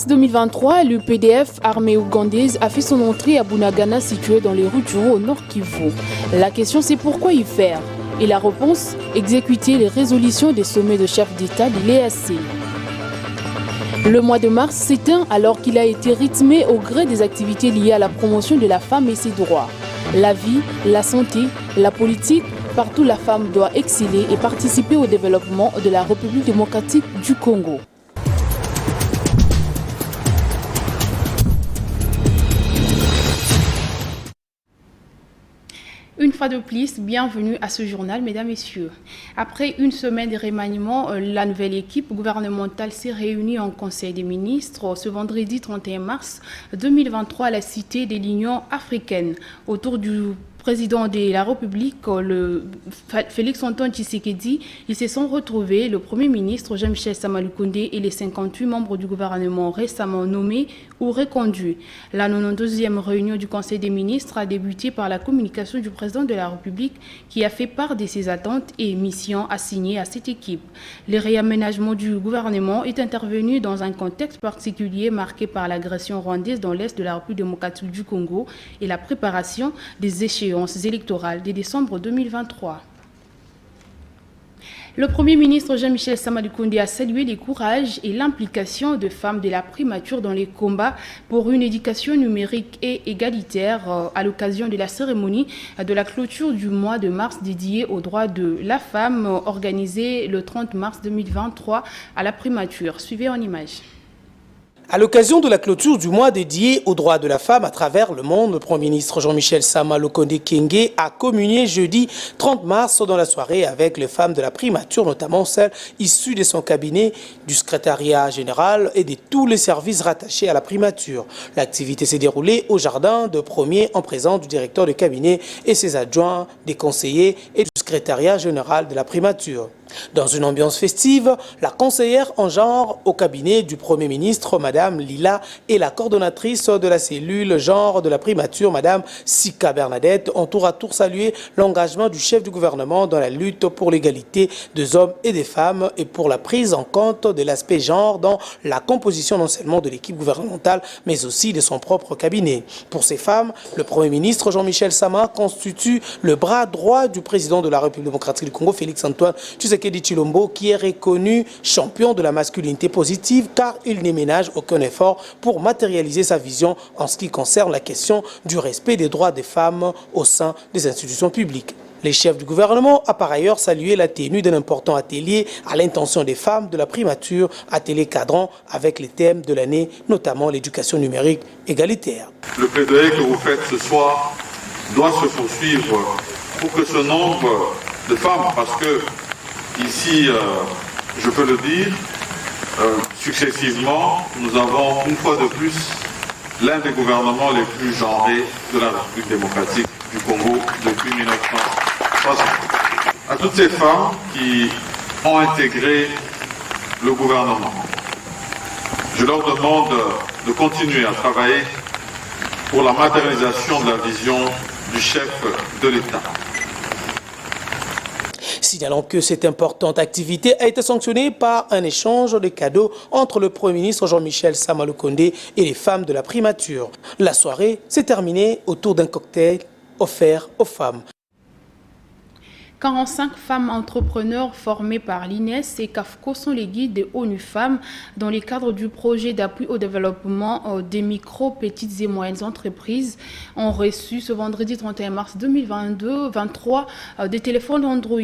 mars 2023, le PDF armée ougandaise a fait son entrée à Bunagana situé dans les Rutshuru au nord Kivu. La question c'est pourquoi y faire? Et la réponse, exécuter les résolutions des sommets de chefs d'État de l'EAC. Le mois de mars s'éteint alors qu'il a été rythmé au gré des activités liées à la promotion de la femme et ses droits. La vie, la santé, la politique, partout la femme doit exceller et participer au développement de la République démocratique du Congo. Une fois de plus, bienvenue à ce journal, mesdames, messieurs. Après une semaine de remaniement, la nouvelle équipe gouvernementale s'est réunie en Conseil des ministres ce vendredi 31 mars 2023 à la Cité de l'Union africaine, autour du président de la République, le Félix-Antoine Tshisekedi. Ils se sont retrouvés, le Premier ministre Jean-Michel Sama Lukonde et les 58 membres du gouvernement récemment nommés ou reconduits. La 92e réunion du Conseil des ministres a débuté par la communication du président de la République qui a fait part de ses attentes et missions assignées à cette équipe. Le réaménagement du gouvernement est intervenu dans un contexte particulier marqué par l'agression rwandaise dans l'est de la République démocratique du Congo et la préparation des échéances électorales de décembre 2023. Le Premier ministre Jean-Michel Sama Lukonde a salué les courages et l'implication de femmes de la primature dans les combats pour une éducation numérique et égalitaire à l'occasion de la cérémonie de la clôture du mois de mars dédié aux droits de la femme organisée le 30 mars 2023 à la primature. Suivez en images. À l'occasion de la clôture du mois dédié aux droits de la femme à travers le monde, le Premier ministre Jean-Michel Sama Lukonde Kyenge a communié jeudi 30 mars dans la soirée avec les femmes de la primature, notamment celles issues de son cabinet, du secrétariat général et de tous les services rattachés à la primature. L'activité s'est déroulée au jardin de premier en présence du directeur de cabinet et ses adjoints, des conseillers et du secrétariat général de la primature. Dans une ambiance festive, la conseillère en genre au cabinet du Premier ministre, Madame Lila, et la coordonnatrice de la cellule genre de la primature, Madame Sika Bernadette, ont tour à tour salué l'engagement du chef du gouvernement dans la lutte pour l'égalité des hommes et des femmes et pour la prise en compte de l'aspect genre dans la composition non seulement de l'équipe gouvernementale, mais aussi de son propre cabinet. Pour ces femmes, le Premier ministre Jean-Michel Sama constitue le bras droit du président de la République démocratique du Congo, Félix-Antoine Tshisekedi Tshilombo, qui est reconnu champion de la masculinité positive car il ne ménage aucun effort pour matérialiser sa vision en ce qui concerne la question du respect des droits des femmes au sein des institutions publiques. Le chef du gouvernement a par ailleurs salué la tenue d'un important atelier à l'intention des femmes de la primature, atelier cadrant avec les thèmes de l'année, notamment l'éducation numérique égalitaire. Le plaidoyer que vous faites ce soir doit se poursuivre pour que ce nombre de femmes, parce que ici, je peux le dire, successivement, nous avons une fois de plus l'un des gouvernements les plus genrés de la République démocratique du Congo depuis 1960. À toutes ces femmes qui ont intégré le gouvernement, je leur demande de continuer à travailler pour la matérialisation de la vision du chef de l'État. Signalons que cette importante activité a été sanctionnée par un échange de cadeaux entre le Premier ministre Jean-Michel Sama Lukonde et les femmes de la primature. La soirée s'est terminée autour d'un cocktail offert aux femmes. 45 femmes entrepreneurs formées par l'INES et CAFCO sont les guides de ONU Femmes dans le cadre du projet d'appui au développement des micro, petites et moyennes entreprises. Ont reçu ce vendredi 31 mars 2023 des téléphones Android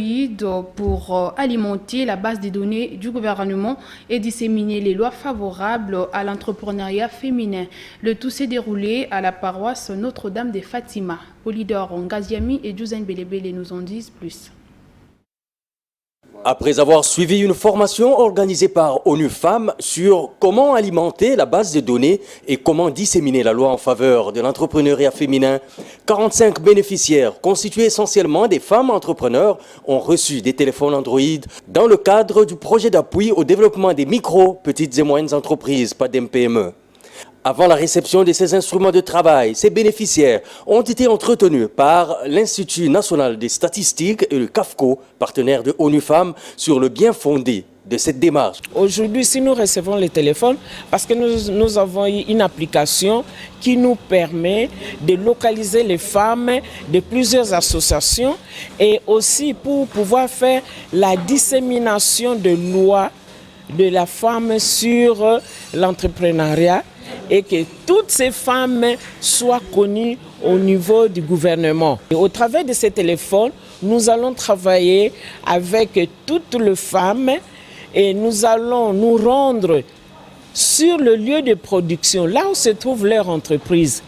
pour alimenter la base des données du gouvernement et disséminer les lois favorables à l'entrepreneuriat féminin. Le tout s'est déroulé à la paroisse Notre-Dame de Fatima. Polydor Ngaziami et Juzan Belebele nous en disent plus. Après avoir suivi une formation organisée par ONU Femmes sur comment alimenter la base de données et comment disséminer la loi en faveur de l'entrepreneuriat féminin, 45 bénéficiaires, constitués essentiellement des femmes entrepreneurs, ont reçu des téléphones Android dans le cadre du projet d'appui au développement des micro, petites et moyennes entreprises, pas d'MPME. Avant la réception de ces instruments de travail, ces bénéficiaires ont été entretenus par l'Institut national des statistiques et le CAFCO, partenaire de ONU Femmes, sur le bien fondé de cette démarche. Aujourd'hui, si nous recevons les téléphones, parce que nous avons une application qui nous permet de localiser les femmes de plusieurs associations et aussi pour pouvoir faire la dissémination de lois de la femme sur l'entrepreneuriat et que toutes ces femmes soient connues au niveau du gouvernement. Et au travers de ces téléphones, nous allons travailler avec toutes les femmes et nous allons nous rendre sur le lieu de production, là où se trouve leur entreprise,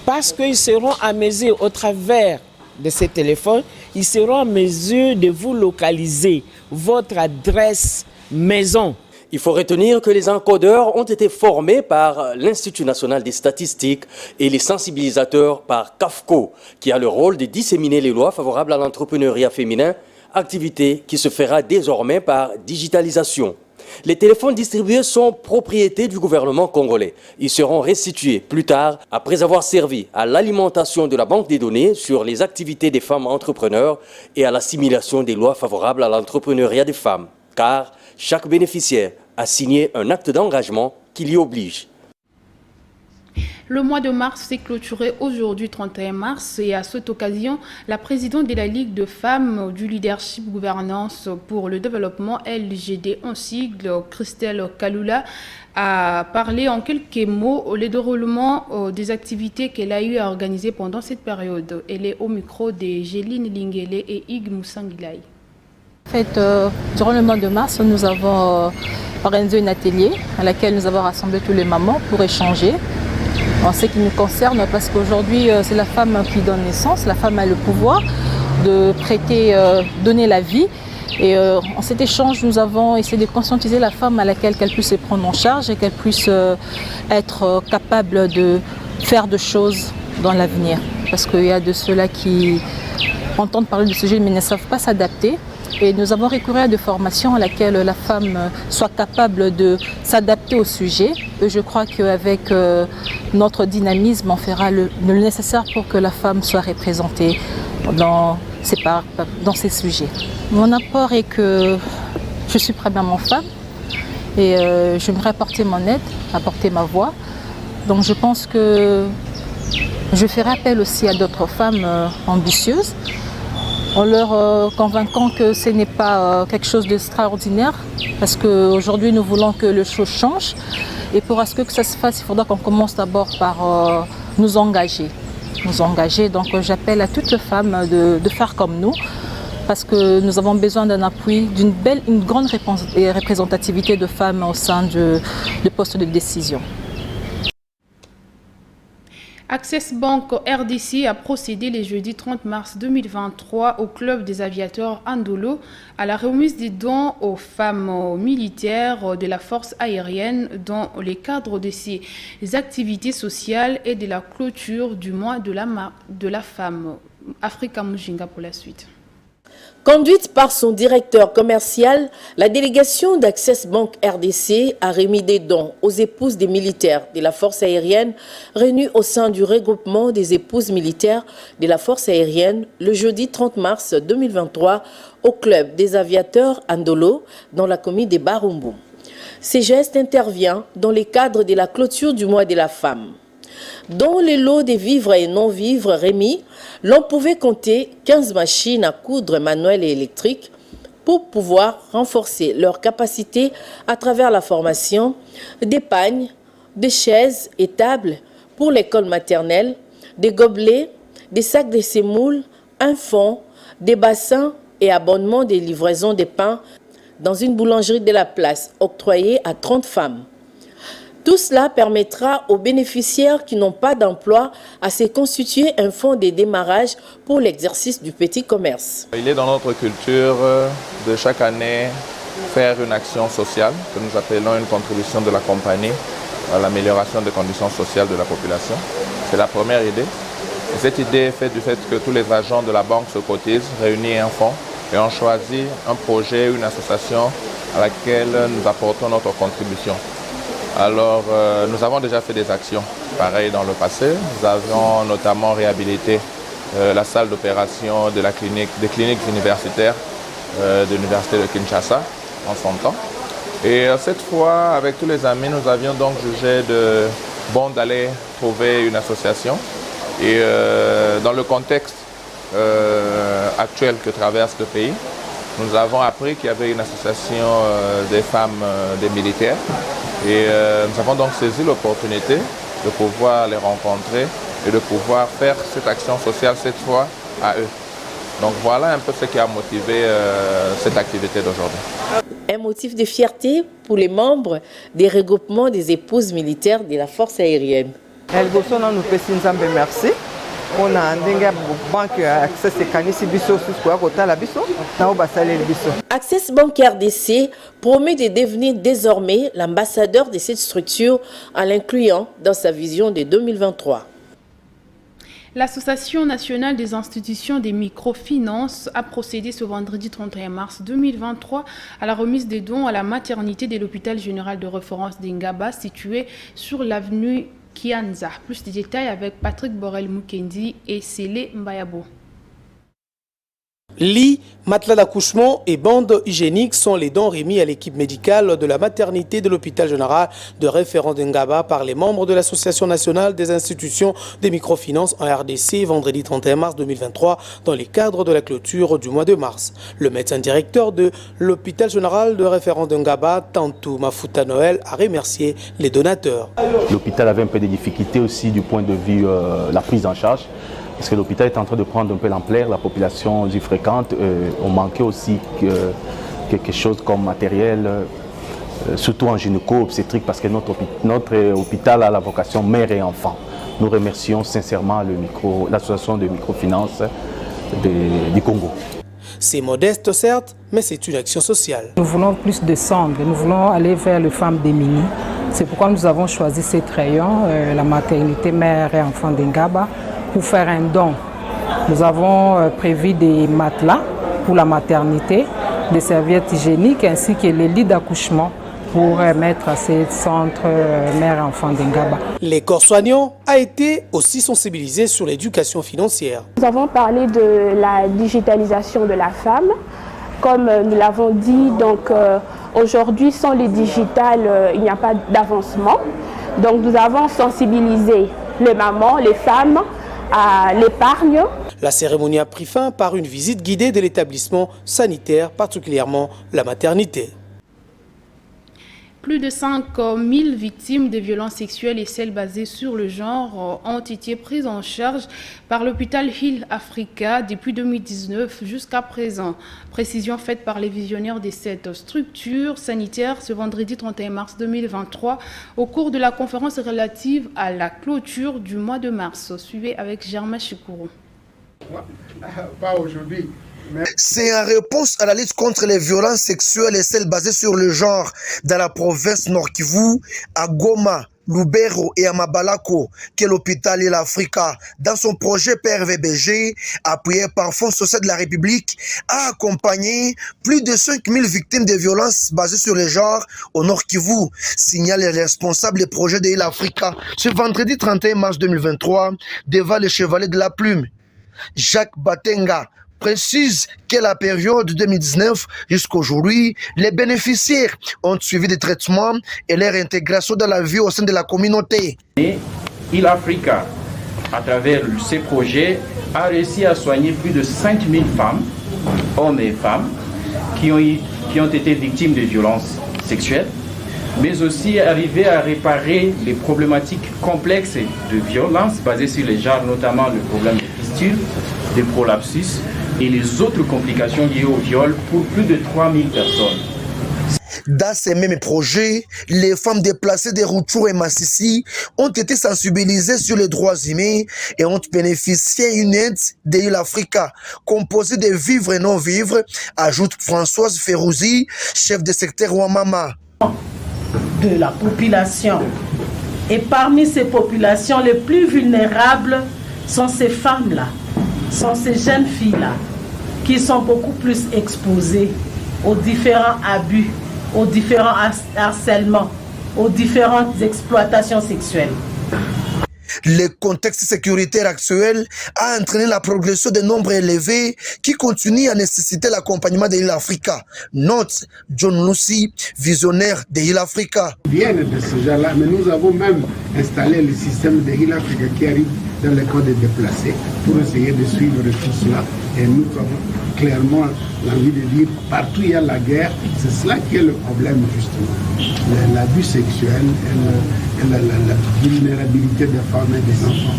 parce qu'ils seront à mesure, au travers de ces téléphones, ils seront à mesure de vous localiser votre adresse maison. Il faut retenir que les encodeurs ont été formés par l'Institut national des statistiques et les sensibilisateurs par CAFCO, qui a le rôle de disséminer les lois favorables à l'entrepreneuriat féminin, activité qui se fera désormais par digitalisation. Les téléphones distribués sont propriété du gouvernement congolais. Ils seront restitués plus tard après avoir servi à l'alimentation de la banque des données sur les activités des femmes entrepreneurs et à l'assimilation des lois favorables à l'entrepreneuriat des femmes. Car chaque bénéficiaire a signé un acte d'engagement qui l'y oblige. Le mois de mars s'est clôturé aujourd'hui, 31 mars, et à cette occasion, la présidente de la Ligue de femmes du leadership gouvernance pour le développement LGD en sigle, Christelle Kalula, a parlé en quelques mots le déroulement des activités qu'elle a eu à organiser pendant cette période. Elle est au micro de Géline Lingele et Ig Moussangilai. En fait, durant le mois de mars, nous avons organisé un atelier à laquelle nous avons rassemblé tous les mamans pour échanger en ce qui nous concerne, parce qu'aujourd'hui, c'est la femme qui donne naissance, la femme a le pouvoir de prêter, donner la vie. Et en cet échange, nous avons essayé de conscientiser la femme à laquelle qu'elle puisse se prendre en charge et qu'elle puisse être capable de faire de choses dans l'avenir. Parce qu'il y a de ceux-là qui entendent parler de ce sujet mais ne savent pas s'adapter. Et nous avons recouru à des formations à laquelle la femme soit capable de s'adapter au sujet. Et je crois qu'avec notre dynamisme, on fera le nécessaire pour que la femme soit représentée dans ces sujets. Mon apport est que je suis premièrement femme et j'aimerais apporter mon aide, apporter ma voix. Donc je pense que je ferai appel aussi à d'autres femmes ambitieuses, en leur convainquant que ce n'est pas quelque chose d'extraordinaire, parce qu'aujourd'hui nous voulons que les choses changent. Et pour ce que ça se fasse, il faudra qu'on commence d'abord par nous engager. Donc j'appelle à toutes les femmes de faire comme nous, parce que nous avons besoin d'un appui, une grande représentativité de femmes au sein de postes de décision. Access Bank RDC a procédé le jeudi 30 mars 2023 au club des aviateurs Andolo à la remise des dons aux femmes militaires de la force aérienne dans le cadre de ces activités sociales et de la clôture du mois de la femme. Africa Mujinga pour la suite. Conduite par son directeur commercial, la délégation d'Access Bank RDC a remis des dons aux épouses des militaires de la force aérienne réunis au sein du regroupement des épouses militaires de la force aérienne le jeudi 30 mars 2023 au club des aviateurs Andolo dans la commune de Barumbu. Ces gestes interviennent dans le cadre de la clôture du mois de la femme. Dans les lots des vivres et non-vivres remis, l'on pouvait compter 15 machines à coudre manuelles et électriques pour pouvoir renforcer leur capacité à travers la formation, des pagnes, des chaises et tables pour l'école maternelle, des gobelets, des sacs de semoule, un fond, des bassins et abonnements des livraisons de pain dans une boulangerie de la place octroyée à 30 femmes. Tout cela permettra aux bénéficiaires qui n'ont pas d'emploi à se constituer un fonds de démarrage pour l'exercice du petit commerce. Il est dans notre culture de chaque année faire une action sociale que nous appelons une contribution de la compagnie à l'amélioration des conditions sociales de la population. C'est la première idée. Et cette idée est faite du fait que tous les agents de la banque se cotisent, réunissent un fonds et ont choisi un projet, une association à laquelle nous apportons notre contribution. Alors, nous avons déjà fait des actions pareilles dans le passé. Nous avons notamment réhabilité la salle d'opération de des cliniques universitaires de l'université de Kinshasa. en son temps. Et cette fois, avec tous les amis, nous avions donc jugé de bon d'aller trouver une association. Et dans le contexte actuel que traverse le pays, nous avons appris qu'il y avait une association des femmes des militaires. Et nous avons donc saisi l'opportunité de pouvoir les rencontrer et de pouvoir faire cette action sociale cette fois à eux. Donc voilà un peu ce qui a motivé cette activité d'aujourd'hui. Un motif de fierté pour les membres des regroupements des épouses militaires de la force aérienne. Merci. On a une banque Access Access Bank RDC promet de devenir désormais l'ambassadeur de cette structure en l'incluant dans sa vision de 2023. L'Association nationale des institutions des microfinances a procédé ce vendredi 31 mars 2023 à la remise des dons à la maternité de l'hôpital général de référence d'Ingaba situé sur l'avenue Kianza. Plus de détails avec Patrick Borel-Mukendi et Sélé Mbayabo. Lits, matelas d'accouchement et bandes hygiéniques sont les dons remis à l'équipe médicale de la maternité de l'hôpital général de référence d'Ingaba par les membres de l'Association nationale des institutions des microfinances en RDC vendredi 31 mars 2023 dans les cadres de la clôture du mois de mars. Le médecin directeur de l'hôpital général de référence d'Ingaba, Tantou Mafuta Noël, a remercié les donateurs. L'hôpital avait un peu de difficultés aussi du point de vue la prise en charge. Parce que l'hôpital est en train de prendre un peu l'ampleur, la population y fréquente. On manquait aussi quelque chose comme matériel, surtout en gynéco-obstétrique, parce que notre hôpital a la vocation mère et enfant. Nous remercions sincèrement l'association de microfinance du Congo. C'est modeste certes, mais c'est une action sociale. Nous voulons plus de sang, nous voulons aller vers les femmes démunies. C'est pourquoi nous avons choisi cette rayon, la maternité mère et enfant d'Ingaba, pour faire un don. Nous avons prévu des matelas pour la maternité, des serviettes hygiéniques ainsi que les lits d'accouchement pour mettre à ces centres mère et enfant d'Ingaba. Les corps soignants ont été aussi sensibilisés sur l'éducation financière. Nous avons parlé de la digitalisation de la femme. Comme nous l'avons dit, donc aujourd'hui sans le digital, il n'y a pas d'avancement. Donc nous avons sensibilisé les mamans, les femmes, à l'épargne. La cérémonie a pris fin par une visite guidée de l'établissement sanitaire, particulièrement la maternité. Plus de 5 000 victimes de violences sexuelles et celles basées sur le genre ont été prises en charge par l'hôpital Hill Africa depuis 2019 jusqu'à présent. Précision faite par les visionnaires de cette structure sanitaire ce vendredi 31 mars 2023 au cours de la conférence relative à la clôture du mois de mars. Suivez avec Germain Chikourou. Pas aujourd'hui. C'est en réponse à la lutte contre les violences sexuelles et celles basées sur le genre dans la province Nord Kivu, à Goma, Lubero et à Mabalako que l'hôpital Hill Africa, dans son projet PRVBG, appuyé par Fonds social de la République, a accompagné plus de 5 000 victimes de violences basées sur le genre au Nord Kivu, signale les responsables des projets de Hill Africa ce vendredi 31 mars 2023 devant le chevalier de la plume. Jacques Batenga précise que la période 2019 jusqu'aujourd'hui, les bénéficiaires ont suivi des traitements et leur intégration dans la vie au sein de la communauté. Hill Africa, à travers ces projets, a réussi à soigner plus de 5 000 femmes, hommes et femmes, qui ont été victimes de violences sexuelles, mais aussi arriver à réparer les problématiques complexes de violences basées sur les genres, notamment le problème des fistules, des prolapsus et les autres complications liées au viol pour plus de 3 000 personnes. Dans ces mêmes projets, les femmes déplacées de Rutshuru et Massissi ont été sensibilisées sur les droits humains et ont bénéficié d'une aide de Hill Africa, composée de vivres et non-vivres, ajoute Françoise Ferrouzi, chef de secteur Ouamama. De la population. Et parmi ces populations, les plus vulnérables sont ces femmes-là, sont ces jeunes filles-là, qui sont beaucoup plus exposées aux différents abus, aux différents harcèlements, aux différentes exploitations sexuelles. Le contexte sécuritaire actuel a entraîné la progression de nombres élevés qui continuent à nécessiter l'accompagnement de Hill Africa. Note John Lucy, visionnaire de Hill Africa. Bien de ce genre-là, mais nous avons même installé le système de Hill Africa qui arrive dans les camps de déplacés pour essayer de suivre tout cela. Et nous avons clairement l'envie de dire partout il y a la guerre, c'est cela qui est le problème justement. L'abus sexuel et la vulnérabilité des femmes et des enfants.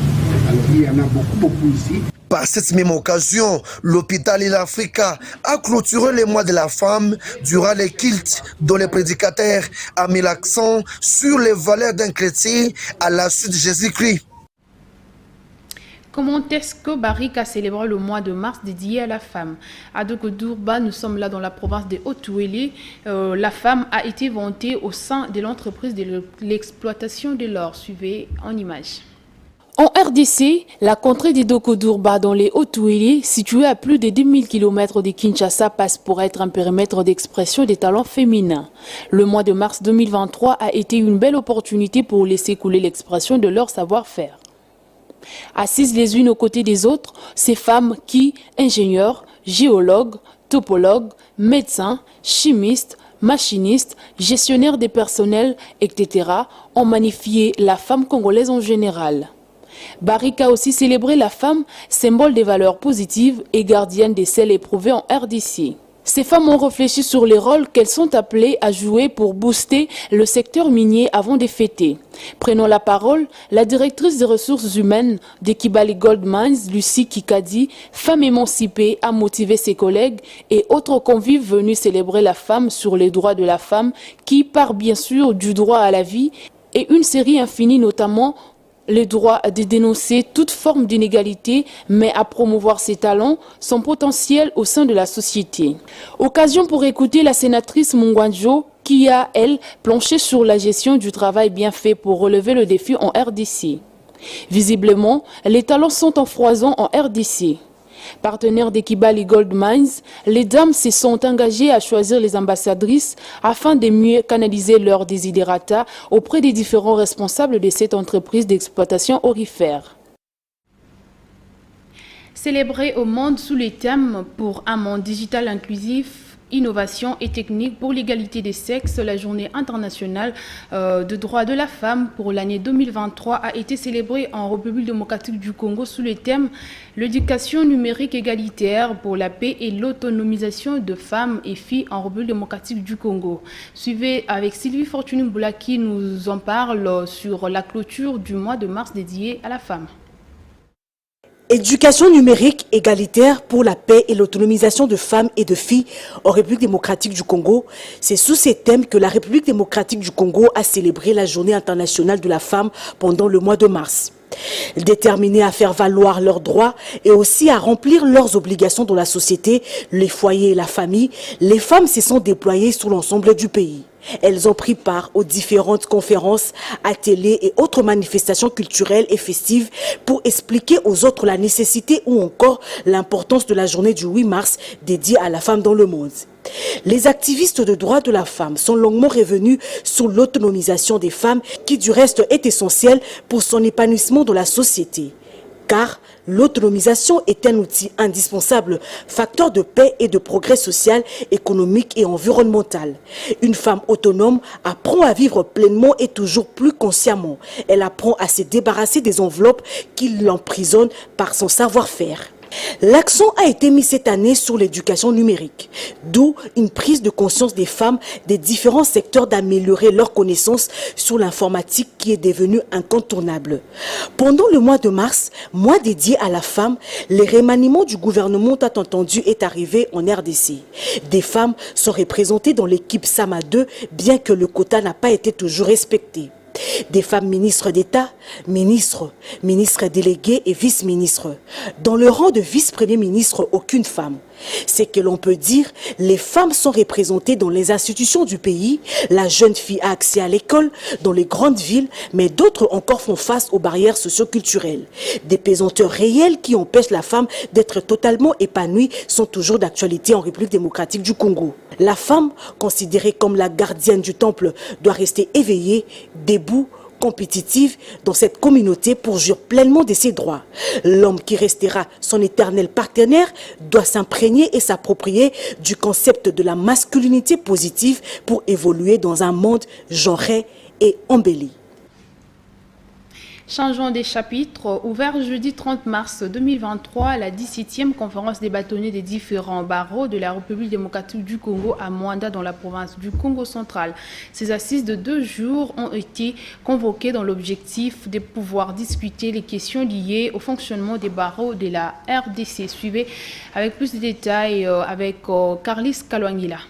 Alors il y en a beaucoup ici. Par cette même occasion, l'hôpital Hill Africa a clôturé le mois de la femme durant les cultes dont le prédicateur a mis l'accent sur les valeurs d'un chrétien à la suite de Jésus-Christ. Comment est-ce que Barrick a célébré le mois de mars dédié à la femme? À Dogodourba, nous sommes là dans la province de Haut-Touélé. La femme a été vantée au sein de l'entreprise de l'exploitation de l'or. Suivez en image. En RDC, la contrée de Dogodourba dans les Haut-Touélé, située à plus de 2000 km de Kinshasa, passe pour être un périmètre d'expression des talents féminins. Le mois de mars 2023 a été une belle opportunité pour laisser couler l'expression de leur savoir-faire. Assises les unes aux côtés des autres, ces femmes qui, ingénieurs, géologues, topologues, médecins, chimistes, machinistes, gestionnaires des personnels, etc., ont magnifié la femme congolaise en général. Barrick a aussi célébré la femme, symbole des valeurs positives et gardienne des celles éprouvées en RDC. Ces femmes ont réfléchi sur les rôles qu'elles sont appelées à jouer pour booster le secteur minier avant de fêter. Prenons la parole, la directrice des ressources humaines de Kibali Gold Mines, Lucie Kikadi, femme émancipée, a motivé ses collègues et autres convives venus célébrer la femme sur les droits de la femme qui part bien sûr du droit à la vie et une série infinie notamment le droit de dénoncer toute forme d'inégalité, mais à promouvoir ses talents, son potentiel au sein de la société. Occasion pour écouter la sénatrice Mungwanjo, qui a, elle, planché sur la gestion du travail bien fait pour relever le défi en RDC. Visiblement, les talents sont en foison en RDC. Partenaires des Kibali Gold Mines, les dames se sont engagées à choisir les ambassadrices afin de mieux canaliser leurs desiderata auprès des différents responsables de cette entreprise d'exploitation aurifère. Célébré au monde sous les thèmes pour un monde digital inclusif, innovation et technique pour l'égalité des sexes, la journée internationale de droits de la femme pour l'année 2023 a été célébrée en République démocratique du Congo sous le thème l'éducation numérique égalitaire pour la paix et l'autonomisation de femmes et filles en République démocratique du Congo. Suivez avec Sylvie Fortuné-Boula qui nous en parle sur la clôture du mois de mars dédié à la femme. Éducation numérique égalitaire pour la paix et l'autonomisation de femmes et de filles en République démocratique du Congo. C'est sous ces thèmes que la République démocratique du Congo a célébré la journée internationale de la femme pendant le mois de mars. Déterminés à faire valoir leurs droits et aussi à remplir leurs obligations dans la société, les foyers et la famille, les femmes se sont déployées sur l'ensemble du pays. Elles ont pris part aux différentes conférences, ateliers et autres manifestations culturelles et festives pour expliquer aux autres la nécessité ou encore l'importance de la journée du 8 mars dédiée à la femme dans le monde. Les activistes de droits de la femme sont longuement revenus sur l'autonomisation des femmes qui du reste est essentielle pour son épanouissement dans la société. Car l'autonomisation est un outil indispensable, facteur de paix et de progrès social, économique et environnemental. Une femme autonome apprend à vivre pleinement et toujours plus consciemment. Elle apprend à se débarrasser des enveloppes qui l'emprisonnent par son savoir-faire. L'accent a été mis cette année sur l'éducation numérique, d'où une prise de conscience des femmes des différents secteurs d'améliorer leurs connaissances sur l'informatique qui est devenue incontournable. Pendant le mois de mars, mois dédié à la femme, le remaniement du gouvernement attendu est arrivé en RDC. Des femmes sont représentées dans l'équipe Sama 2, bien que le quota n'a pas été toujours respecté. Des femmes ministres d'État, ministres délégués et vice-ministres. Dans le rang de vice-premier ministre, aucune femme. C'est que l'on peut dire, les femmes sont représentées dans les institutions du pays, la jeune fille a accès à l'école, dans les grandes villes, mais d'autres encore font face aux barrières socio-culturelles. Des pesanteurs réelles qui empêchent la femme d'être totalement épanouie sont toujours d'actualité en République démocratique du Congo. La femme, considérée comme la gardienne du temple, doit rester éveillée, debout, compétitive dans cette communauté pour jouir pleinement de ses droits. L'homme qui restera son éternel partenaire doit s'imprégner et s'approprier du concept de la masculinité positive pour évoluer dans un monde genré et embelli. Changeons des chapitres. Ouvert jeudi 30 mars 2023, la 17e conférence des bâtonniers des différents barreaux de la République démocratique du Congo à Mwanda dans la province du Congo central. Ces assises de 2 jours ont été convoquées dans l'objectif de pouvoir discuter les questions liées au fonctionnement des barreaux de la RDC. Suivez avec plus de détails avec Carlis Kalwangila.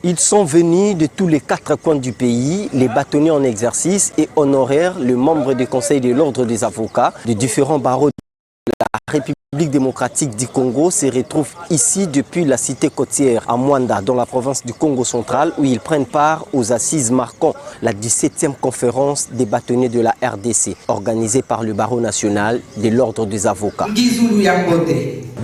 Ils sont venus de tous les 4 coins du pays, les bâtonniers en exercice et honoraires, le membre du Conseil de l'Ordre des avocats, de différents barreaux de la République démocratique du Congo se retrouvent ici depuis la cité côtière à Mwanda, dans la province du Congo central, où ils prennent part aux assises marquant la 17e conférence des bâtonniers de la RDC, organisée par le barreau national de l'Ordre des avocats.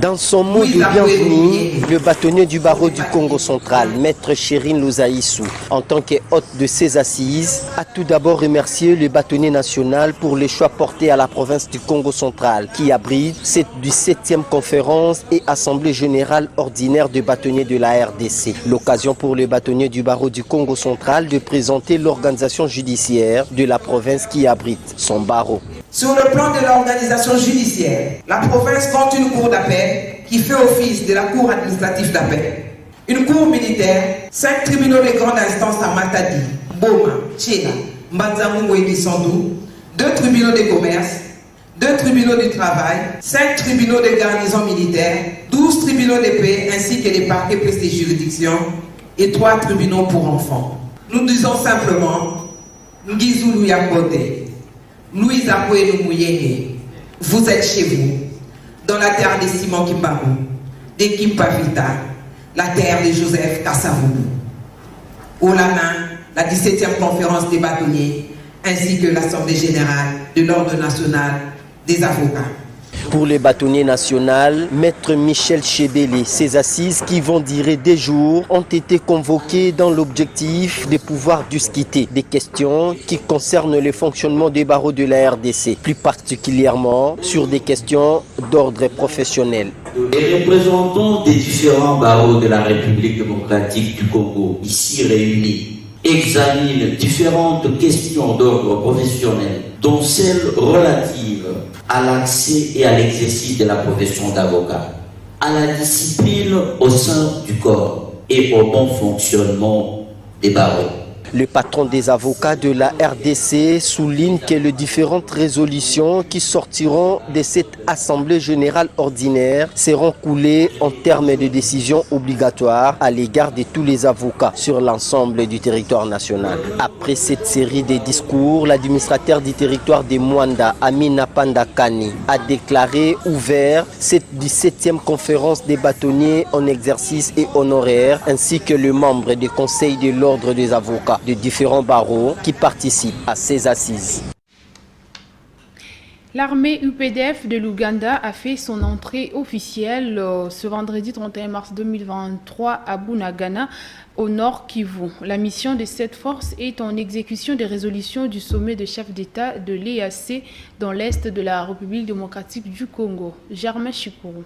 Dans son mot de bienvenue, le bâtonnier du barreau du Congo central, Maître Chérine Louzaïssou, en tant que hôte de ces assises, a tout d'abord remercié le bâtonnier national pour les choix portés à la province du Congo central, qui abrite cette 17e conférence et assemblée générale ordinaire de bâtonniers de la RDC. L'occasion pour le bâtonnier du barreau du Congo central de présenter l'organisation judiciaire de la province qui abrite son barreau. Sur le plan de l'organisation judiciaire, la province compte une cour d'appel qui fait office de la cour administrative d'appel, une cour militaire, 5 tribunaux de grande instance à Matadi, Boma, Tchéla, Mbanzangungu et Bissandou, 2 tribunaux de commerce, 2 tribunaux du travail, 5 tribunaux de garnison militaire, 12 tribunaux de paix ainsi que les parquets plus des juridictions et 3 tribunaux pour enfants. Nous disons simplement, Ngizulu Yakote, Louise Apoué Mouyenge, vous êtes chez vous, dans la terre de Simon Kimbaru, de Kimpavita, la terre de Joseph Kassavoulou. Au la main, la 17e conférence des bâtonniers, ainsi que l'Assemblée générale de l'Ordre national des avocats. Pour les bâtonniers nationaux, Maître Michel Chebele, ces assises qui vont durer des jours ont été convoquées dans l'objectif de pouvoir discuter des questions qui concernent le fonctionnement des barreaux de la RDC, plus particulièrement sur des questions d'ordre professionnel. Les représentants des différents barreaux de la République démocratique du Congo, ici réunis, examinent différentes questions d'ordre professionnel, dont celles relatives à l'accès et à l'exercice de la profession d'avocat, à la discipline au sein du corps et au bon fonctionnement des barreaux. Le patron des avocats de la RDC souligne que les différentes résolutions qui sortiront de cette Assemblée générale ordinaire seront coulées en termes de décisions obligatoires à l'égard de tous les avocats sur l'ensemble du territoire national. Après cette série de discours, l'administrateur du territoire de Mwanda, Amina Pandakani, a déclaré ouvert cette 17e conférence des bâtonniers en exercice et honoraires, ainsi que le membre du Conseil de l'Ordre des avocats de différents barreaux qui participent à ces assises. L'armée UPDF de l'Ouganda a fait son entrée officielle ce vendredi 31 mars 2023 à Bunagana, au nord Kivu. La mission de cette force est en exécution des résolutions du sommet de chefs d'État de l'EAC dans l'est de la République démocratique du Congo. Germain Chikourou.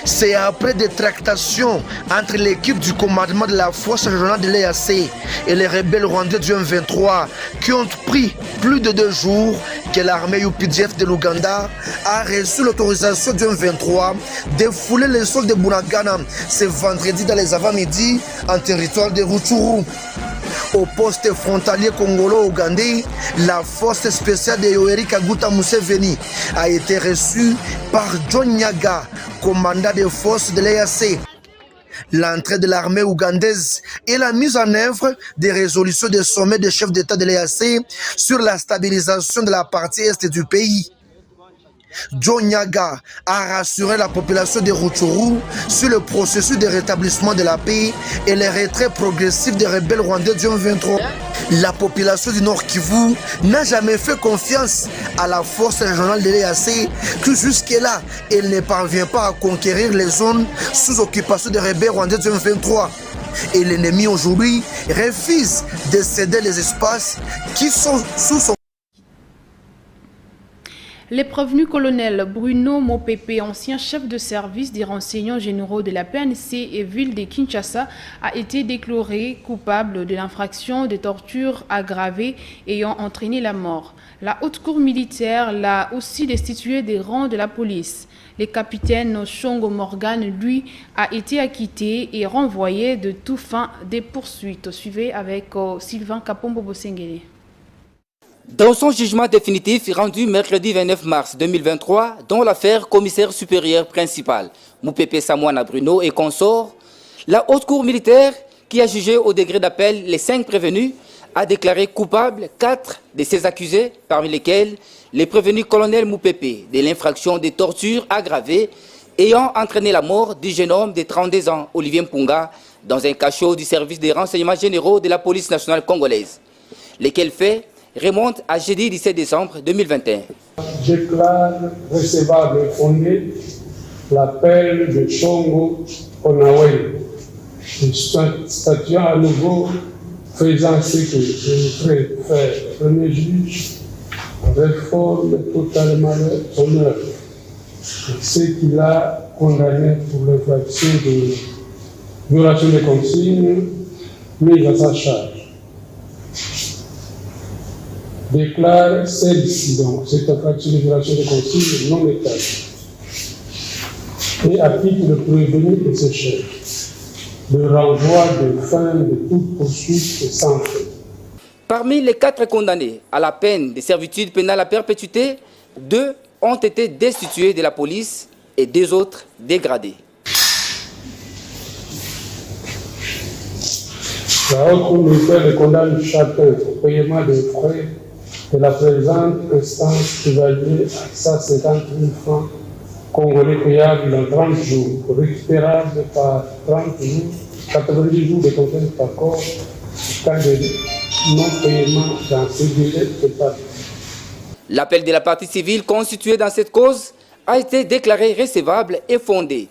C'est après des tractations entre l'équipe du commandement de la force régionale de l'EAC et les rebelles rwandais du M23 qui ont pris plus de 2 jours que l'armée UPDF de l'Ouganda a reçu l'autorisation du M23 de fouler les sols de Bunagana ce vendredi dans les avant-midi en territoire de Rutshuru. Au poste frontalier congolo-ougandais, la force spéciale de Yoweri Kaguta Museveni a été reçue par John Nyaga, commandant des forces de l'EAC. L'entrée de l'armée ougandaise et la mise en œuvre des résolutions des sommets des chefs d'État de l'EAC sur la stabilisation de la partie est du pays. John Nyaga a rassuré la population de Rutshuru sur le processus de rétablissement de la paix et le retrait progressif des rebelles rwandais du M23. La population du Nord Kivu n'a jamais fait confiance à la force régionale de l'EAC que jusque-là, elle ne parvient pas à conquérir les zones sous occupation des rebelles rwandais du M23. Et l'ennemi aujourd'hui refuse de céder les espaces qui sont sous son Les prévenus colonel Bruno Mopepe, ancien chef de service des renseignements généraux de la PNC et ville de Kinshasa, a été déclaré coupable de l'infraction de torture aggravée ayant entraîné la mort. La haute cour militaire l'a aussi destitué des rangs de la police. Le capitaine Chongo Morgan, lui, a été acquitté et renvoyé de toute fin des poursuites. Suivez avec Sylvain Kapombo-Bosengele. Dans son jugement définitif rendu mercredi 29 mars 2023, dans l'affaire commissaire supérieur principal Moupepe Samouana Bruno et consort, la haute cour militaire, qui a jugé au degré d'appel les 5 prévenus, a déclaré coupable 4 de ses accusés, parmi lesquels les prévenus colonel Moupepe de l'infraction de torture aggravée ayant entraîné la mort du jeune homme de 32 ans, Olivier Mpunga, dans un cachot du service des renseignements généraux de la police nationale congolaise, lesquels faits remonte à jeudi 17 décembre 2021. Déclare recevable et fondé l'appel de Chongo Onawe, statuant à nouveau faisant ce que je voudrais faire. Le premier juge réforme totalement son œuvre. Ce qu'il a condamné pour l'infraction de violation des consignes mise à sa charge. Déclare celle-ci, donc, cette infraction de violation des consignes non établie. Et applique le prévenu et ses chefs. Le renvoi de fin de toute poursuite est sans fait. Parmi les 4 condamnés à la peine de servitude pénale à perpétuité, 2 ont été destitués de la police et 2 autres dégradés. La haute cour militaire condamne chacun au paiement des frais de la présente instance évaluée à 150 000 francs congolais payables dans 30 jours, récupérables par 30 jours, 90 jours de contrainte par corps, cas de non-paiement dans ce délai établi. L'appel de la partie civile constituée dans cette cause a été déclaré recevable et fondé,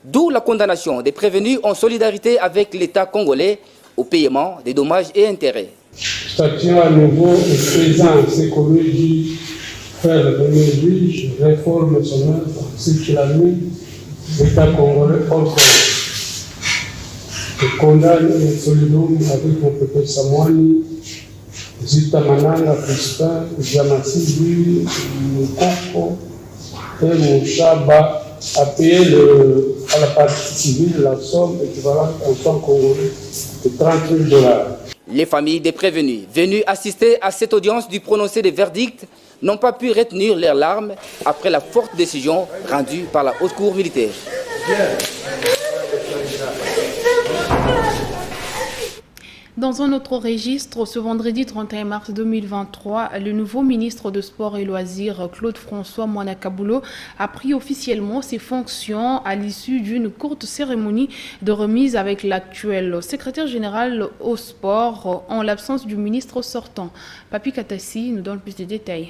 d'où la condamnation des prévenus en solidarité avec l'État congolais au paiement des dommages et intérêts. Statuant à nouveau et faisant ce qu'on lui dit faire le premier juge, réforme son œuvre, ce qu'il a mis l'État congolais hors cause. Et condamne le solidum avec mon pépé Samouani, Zita Mananga, Crispin, Jamassi, lui, Moukoko et Mouchaba a payé à la partie civile la somme équivalente en francs congolais de 30 000 $. Les familles des prévenus venus assister à cette audience du prononcé des verdicts n'ont pas pu retenir leurs larmes après la forte décision rendue par la haute cour militaire. Dans un autre registre, ce vendredi 31 mars 2023, le nouveau ministre de Sport et Loisirs, Claude-François Mouana-Kaboulo, a pris officiellement ses fonctions à l'issue d'une courte cérémonie de remise avec l'actuel secrétaire général au sport en l'absence du ministre sortant. Papi Katassi nous donne plus de détails.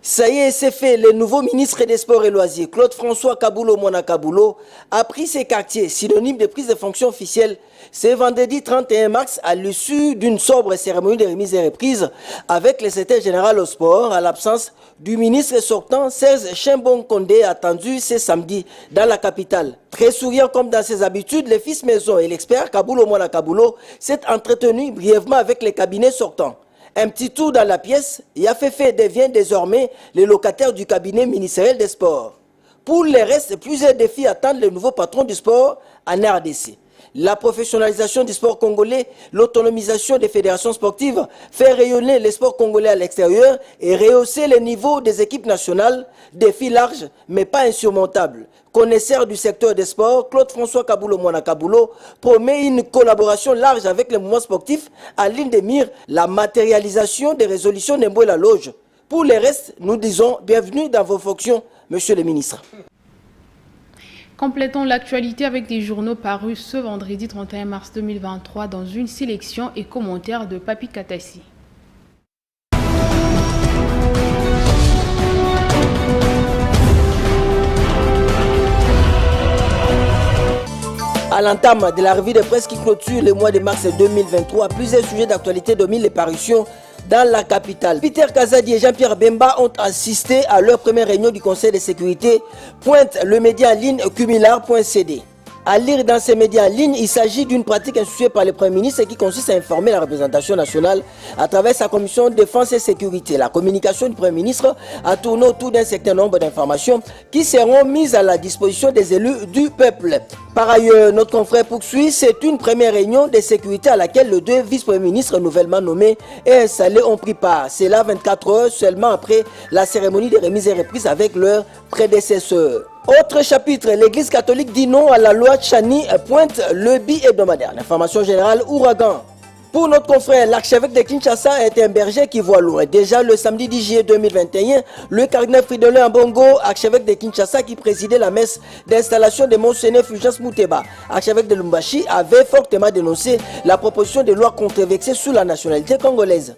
Ça y est, c'est fait. Le nouveau ministre des Sports et Loisirs, Claude-François Kaboulo Mouana-Kaboulo, a pris ses quartiers, synonyme de prise de fonction officielle, ce vendredi 31 mars à l'issue d'une sobre cérémonie de remise et reprise avec le secrétaire général au sport à l'absence du ministre sortant Serge Chimbong Kondé attendu ce samedi dans la capitale. Très souriant comme dans ses habitudes, le fils maison et l'expert Kaboulo Mouana-Kaboulo s'est entretenu brièvement avec les cabinets sortants. Un petit tour dans la pièce, Yafefe devient désormais le locataire du cabinet ministériel des sports. Pour le reste, plusieurs défis attendent le nouveau patron du sport en RDC. La professionnalisation du sport congolais, l'autonomisation des fédérations sportives, faire rayonner les sports congolais à l'extérieur et rehausser le niveau des équipes nationales, défis larges mais pas insurmontables. Connaisseur du secteur des sports, Claude-François Kaboulo Mouana-Kaboulo promet une collaboration large avec les mouvements sportifs à ligne de mire la matérialisation des résolutions d'Emboué-la Loge. Pour le reste, nous disons bienvenue dans vos fonctions, monsieur le ministre. Complétons l'actualité avec des journaux parus ce vendredi 31 mars 2023 dans une sélection et commentaires de Papi Katassi. À l'entame de la revue de presse qui clôture le mois de mars 2023, plusieurs sujets d'actualité dominent les parutions dans la capitale. Peter Kazadi et Jean-Pierre Bemba ont assisté à leur première réunion du Conseil de sécurité, pointe le média en ligne cumular.cd. À lire dans ces médias en ligne, il s'agit d'une pratique instituée par le Premier ministre qui consiste à informer la représentation nationale à travers sa commission de défense et sécurité. La communication du Premier ministre a tourné autour d'un certain nombre d'informations qui seront mises à la disposition des élus du peuple. Par ailleurs, notre confrère poursuit, c'est une première réunion de sécurité à laquelle les deux vice-premiers ministres nouvellement nommés et installés ont pris part. C'est là 24 heures seulement après la cérémonie de remise et reprise avec leurs prédécesseurs. Autre chapitre, l'Église catholique dit non à la loi Tchani, pointe le bi-hebdomadaire. L'information générale, ouragan. Pour notre confrère, l'archevêque de Kinshasa est un berger qui voit loin. Déjà le samedi 10 juillet 2021, le cardinal Fridolin Ambongo, archevêque de Kinshasa qui présidait la messe d'installation de Monseigneur Fulgence Mouteba, archevêque de Lumbashi, avait fortement dénoncé la proposition de loi controversée sur la nationalité congolaise.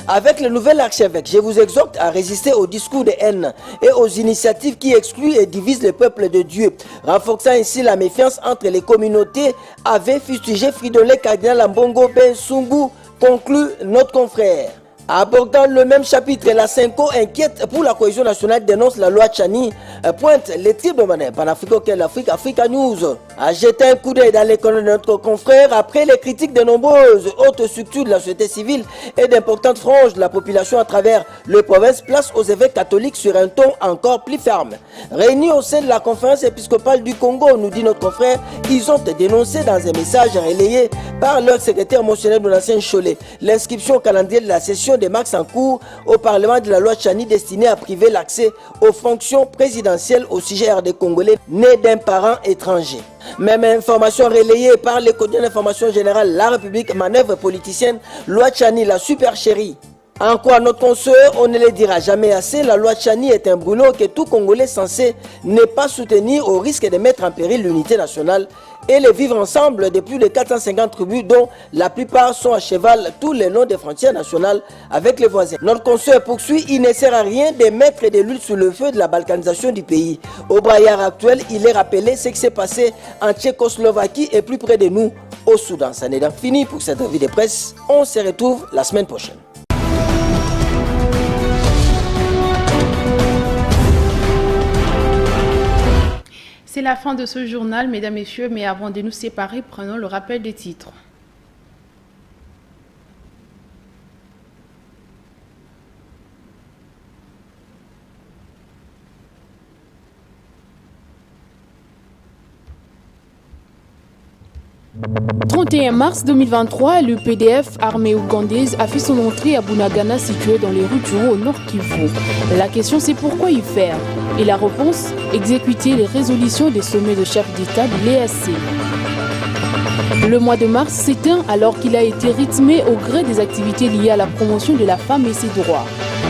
Avec le nouvel archevêque, je vous exhorte à résister aux discours de haine et aux initiatives qui excluent et divisent le peuple de Dieu, renforçant ainsi la méfiance entre les communautés, avait fustigé Fridolin cardinal Ambongo Bensungu, conclut notre confrère. Abordant le même chapitre, la Cinco inquiète pour la cohésion nationale dénonce la loi Tchani, pointe les tirs de monnaie panafricain l'Afrique, Africa News. A jeté un coup d'œil dans l'économie de notre confrère après les critiques de nombreuses hautes structures de la société civile et d'importantes franges de la population à travers le province, place aux évêques catholiques sur un ton encore plus ferme. Réunis au sein de la conférence épiscopale du Congo, nous dit notre confrère, ils ont dénoncé dans un message relayé par leur secrétaire Monseigneur Donatien Cholet l'inscription au calendrier de la session des marques en cours au Parlement de la loi Tchani destinée à priver l'accès aux fonctions présidentielles au sujet des Congolais nés d'un parent étranger. Même information relayée par le quotidien d'information générale La République, manœuvre politicienne, loi Tchani, la supercherie. En quoi notre consoeur, on ne le dira jamais assez, la loi Tchani est un brûlot que tout Congolais censé ne pas soutenir au risque de mettre en péril l'unité nationale et les vivre ensemble de plus de 450 tribus dont la plupart sont à cheval tout le long des frontières nationales avec les voisins. Notre consoeur poursuit, il ne sert à rien de mettre de l'huile sur le feu de la balkanisation du pays. Au braillard actuel, il est rappelé ce qui s'est passé en Tchécoslovaquie et plus près de nous, au Soudan. Ça n'est donc fini pour cette revue de presse. On se retrouve la semaine prochaine. C'est la fin de ce journal, mesdames, messieurs, mais avant de nous séparer, prenons le rappel des titres. Le 31 mars 2023, le PDF armée ougandaise a fait son entrée à Bunagana, situé dans les rues au Nord Kivu. La question c'est pourquoi y faire? Et la réponse, exécuter les résolutions des sommets de chefs d'État de l'EAC. Le mois de mars s'éteint alors qu'il a été rythmé au gré des activités liées à la promotion de la femme et ses droits.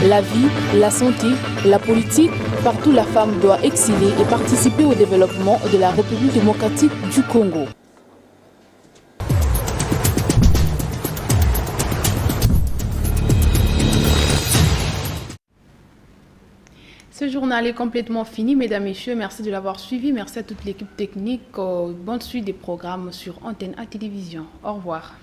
La vie, la santé, la politique, partout la femme doit exceller et participer au développement de la République démocratique du Congo. Ce journal est complètement fini, mesdames, messieurs. Merci de l'avoir suivi. Merci à toute l'équipe technique. Bonne suite des programmes sur Antenne A Télévision. Au revoir.